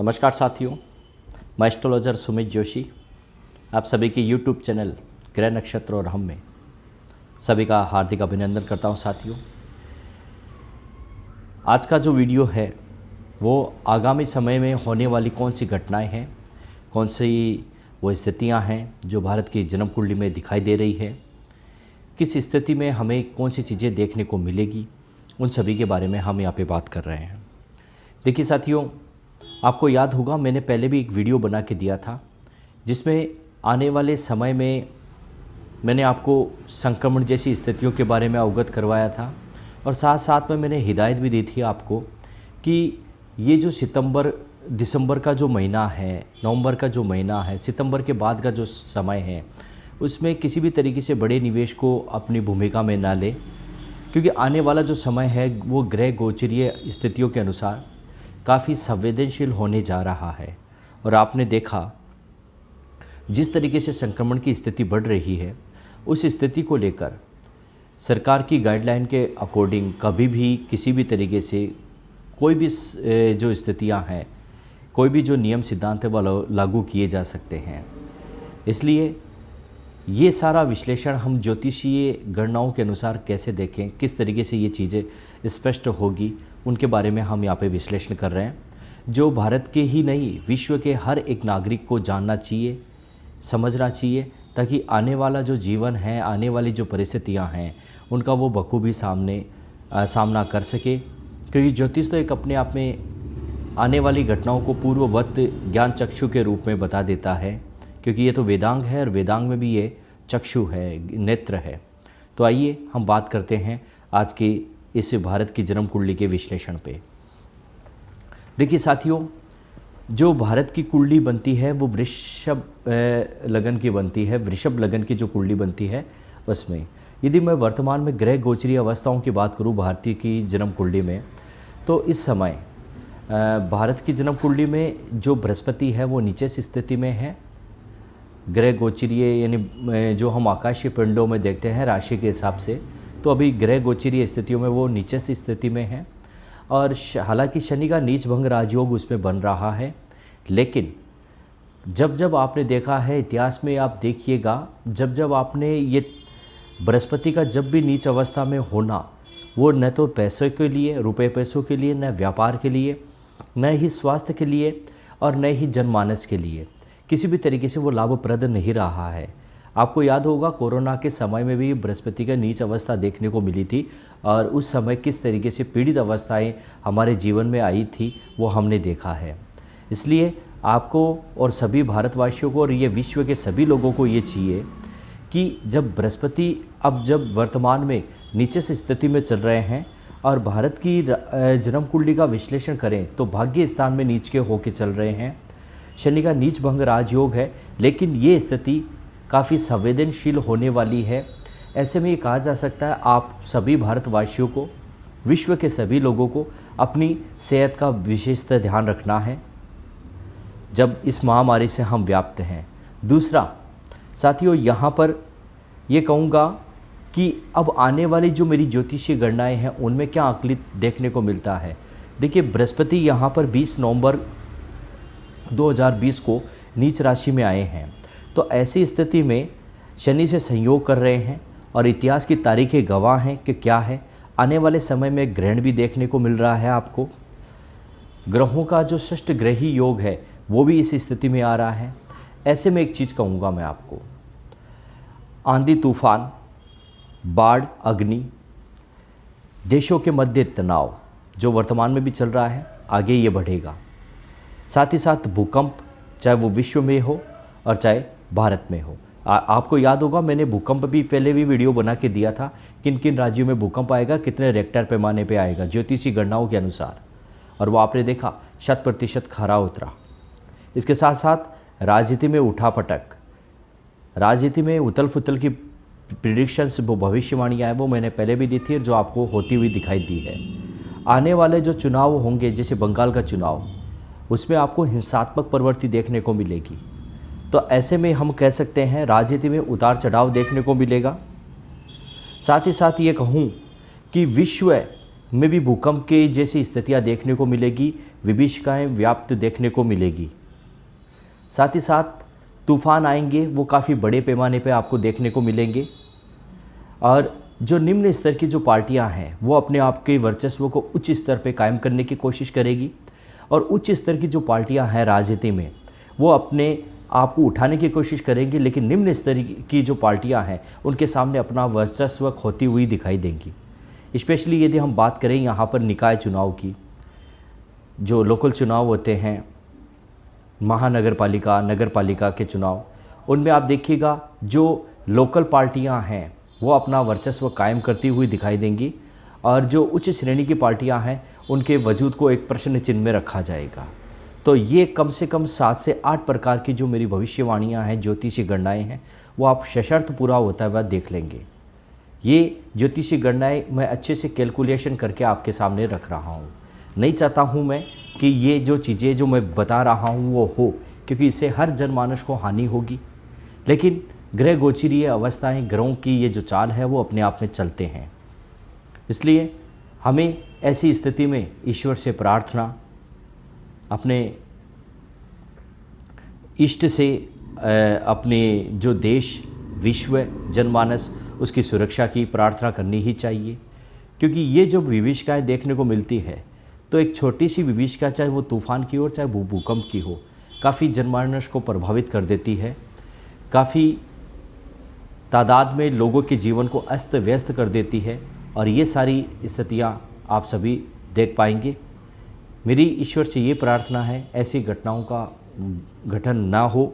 नमस्कार साथियों, मैं एस्ट्रोलॉजर सुमित जोशी आप सभी के YouTube चैनल ग्रह नक्षत्र और हम में सभी का हार्दिक अभिनंदन करता हूं। साथियों, आज का जो वीडियो है वो आगामी समय में होने वाली कौन सी घटनाएं हैं, कौन सी वो स्थितियां हैं जो भारत की जन्म कुंडली में दिखाई दे रही है, किस स्थिति में हमें कौन सी चीज़ें देखने को मिलेगी, उन सभी के बारे में हम यहाँ पे बात कर रहे हैं। देखिए साथियों, आपको याद होगा मैंने पहले भी एक वीडियो बना के दिया था जिसमें आने वाले समय में मैंने आपको संक्रमण जैसी स्थितियों के बारे में अवगत करवाया था और साथ साथ में मैंने हिदायत भी दी थी आपको कि ये जो दिसंबर का जो महीना है, नवंबर का जो महीना है, सितंबर के बाद का जो समय है, उसमें किसी भी तरीके से बड़े निवेश को अपनी भूमिका में ना ले, क्योंकि आने वाला जो समय है वो ग्रह गोचरीय स्थितियों के अनुसार काफ़ी संवेदनशील होने जा रहा है। और आपने देखा जिस तरीके से संक्रमण की स्थिति बढ़ रही है, उस स्थिति को लेकर सरकार की गाइडलाइन के अकॉर्डिंग कभी भी किसी भी तरीके से कोई भी जो स्थितियां हैं, कोई भी जो नियम सिद्धांत है वो लागू किए जा सकते हैं। इसलिए ये सारा विश्लेषण हम ज्योतिषीय गणनाओं के अनुसार कैसे देखें, किस तरीके से ये चीज़ें स्पष्ट होगी, उनके बारे में हम यहाँ पे विश्लेषण कर रहे हैं, जो भारत के ही नहीं विश्व के हर एक नागरिक को जानना चाहिए, समझना चाहिए, ताकि आने वाला जो जीवन है, आने वाली जो परिस्थितियाँ हैं, उनका वो बखूबी सामना कर सके। क्योंकि ज्योतिष तो एक अपने आप में आने वाली घटनाओं को पूर्ववत ज्ञान चक्षु के रूप में बता देता है, क्योंकि ये तो वेदांग है और वेदांग में भी ये चक्षु है, नेत्र है। तो आइए हम बात करते हैं आज की इस भारत की जन्म कुंडली के विश्लेषण पे। देखिए साथियों, जो भारत की कुंडली बनती है वो वृषभ लगन की बनती है। वृषभ लगन की जो कुंडली बनती है उसमें यदि मैं वर्तमान में ग्रह गोचरीय अवस्थाओं की बात करूं भारतीय की जन्म कुंडली में, तो इस समय भारत की जन्म कुंडली में जो बृहस्पति है वो नीचे से स्थिति में है। ग्रह गोचरीय यानी जो हम आकाशीय पिंडों में देखते हैं राशि के हिसाब से, तो अभी ग्रह गोचरीय स्थितियों में वो नीचे से स्थिति में है। और हालांकि शनि का नीच भंग राजयोग उसमें बन रहा है, लेकिन जब आपने देखा है इतिहास में, आप देखिएगा जब आपने ये बृहस्पति का जब भी नीच अवस्था में होना, वो न तो पैसों के लिए, रुपए पैसों के लिए, न व्यापार के लिए, न ही स्वास्थ्य के लिए और न ही जनमानस के लिए किसी भी तरीके से वो लाभप्रद नहीं रहा है। आपको याद होगा कोरोना के समय में भी बृहस्पति का नीच अवस्था देखने को मिली थी और उस समय किस तरीके से पीड़ित अवस्थाएं हमारे जीवन में आई थी वो हमने देखा है। इसलिए आपको और सभी भारतवासियों को और ये विश्व के सभी लोगों को ये चाहिए कि जब बृहस्पति अब जब वर्तमान में नीचे से स्थिति में चल रहे हैं और भारत की जन्म कुंडली का विश्लेषण करें तो भाग्य स्थान में नीच के होके चल रहे हैं। शनि का नीच भंग राजयोग है, लेकिन ये स्थिति काफ़ी संवेदनशील होने वाली है। ऐसे में ये कहा जा सकता है आप सभी भारतवासियों को, विश्व के सभी लोगों को अपनी सेहत का विशेषतः ध्यान रखना है जब इस महामारी से हम व्याप्त हैं। दूसरा साथियों, यहाँ पर ये कहूँगा कि अब आने वाली जो मेरी ज्योतिषीय गणनाएँ हैं उनमें क्या आकलित देखने को मिलता है। देखिए, बृहस्पति यहाँ पर 20 नवंबर 2020 को नीच राशि में आए हैं, तो ऐसी स्थिति में शनि से संयोग कर रहे हैं और इतिहास की तारीखें गवाह हैं कि क्या है। आने वाले समय में ग्रहण भी देखने को मिल रहा है आपको। ग्रहों का जो षष्ठ ग्रही योग है वो भी इस स्थिति में आ रहा है। ऐसे में एक चीज़ कहूँगा मैं आपको, आंधी तूफान, बाढ़, अग्नि, देशों के मध्य तनाव जो वर्तमान में भी चल रहा है, आगे ये बढ़ेगा। साथ ही साथ भूकंप, चाहे वो विश्व में हो और चाहे भारत में हो। आपको याद होगा मैंने भूकंप भी पहले भी वीडियो बना के दिया था, किन किन राज्यों में भूकंप आएगा, कितने रेक्टर पैमाने पे आएगा ज्योतिषी गणनाओं के अनुसार, और वो आपने देखा 100% खरा उतरा। इसके साथ साथ राजनीति में उठापटक, राजनीति में उथल फुथल की प्रिडिक्शंस, वो भविष्यवाणियाँ हैं वो मैंने पहले भी दी थी और जो आपको होती हुई दिखाई दी है। आने वाले जो चुनाव होंगे, जैसे बंगाल का चुनाव, उसमें आपको हिंसात्मक प्रवृत्ति देखने को मिलेगी। तो ऐसे में हम कह सकते हैं राजनीति में उतार चढ़ाव देखने को मिलेगा। साथ ही साथ ये कहूँ कि विश्व में भी भूकंप के जैसी स्थितियाँ देखने को मिलेगी, विभीषिकाएँ व्याप्त देखने को मिलेगी। साथ ही साथ तूफान आएंगे, वो काफ़ी बड़े पैमाने पे आपको देखने को मिलेंगे। और जो निम्न स्तर की जो पार्टियां हैं वो अपने आप के वर्चस्व को उच्च स्तर पे कायम करने की कोशिश करेगी, और उच्च स्तर की जो पार्टियां हैं राजनीति में वो अपने आप को उठाने की कोशिश करेंगी, लेकिन निम्न स्तर की जो पार्टियां हैं उनके सामने अपना वर्चस्व खोती हुई दिखाई देंगी। स्पेशली यदि हम बात करें यहाँ पर निकाय चुनाव की, जो लोकल चुनाव होते हैं, महानगर पालिका, नगर पालिका के चुनाव, उनमें आप देखिएगा जो लोकल पार्टियां हैं वो अपना वर्चस्व कायम करती हुई दिखाई देंगी, और जो उच्च श्रेणी की पार्टियां हैं उनके वजूद को एक प्रश्न चिन्ह में रखा जाएगा। तो ये कम से कम 7 से 8 प्रकार की जो मेरी भविष्यवाणियां हैं, ज्योतिषी गणनाएँ हैं, वो आप सशर्त पूरा होता हुआ देख लेंगे। ये ज्योतिषी गणनाएँ मैं अच्छे से कैलकुलेशन करके आपके सामने रख रहा हूँ। नहीं चाहता हूँ मैं कि ये जो चीज़ें जो मैं बता रहा हूँ वो हो, क्योंकि इससे हर जनमानस को हानि होगी। लेकिन ग्रह गोचरीय अवस्थाएं, ग्रहों की ये जो चाल है वो अपने आप में चलते हैं, इसलिए हमें ऐसी स्थिति में ईश्वर से प्रार्थना, अपने इष्ट से अपने जो देश, विश्व, जनमानस, उसकी सुरक्षा की प्रार्थना करनी ही चाहिए। क्योंकि ये जो विभीषिकाएँ देखने को मिलती है, तो एक छोटी सी विभीषिका, चाहे वो तूफान की हो चाहे वो भूकंप की हो, काफ़ी जनमानस को प्रभावित कर देती है, काफ़ी तादाद में लोगों के जीवन को अस्त व्यस्त कर देती है। और ये सारी स्थितियाँ आप सभी देख पाएंगे। मेरी ईश्वर से ये प्रार्थना है, ऐसी घटनाओं का गठन ना हो,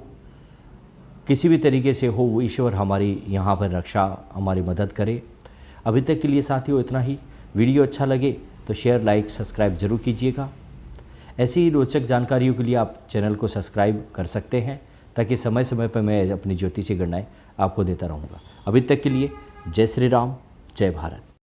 किसी भी तरीके से हो, वो ईश्वर हमारी यहाँ पर रक्षा, हमारी मदद करे। अभी तक के लिए साथियों इतना ही। वीडियो अच्छा लगे तो शेयर, लाइक, सब्सक्राइब ज़रूर कीजिएगा। ऐसी ही रोचक जानकारियों के लिए आप चैनल को सब्सक्राइब कर सकते हैं, ताकि समय समय पर मैं अपनी ज्योतिषी गणनाएँ आपको देता रहूँगा। अभी तक के लिए जय श्री राम, जय भारत।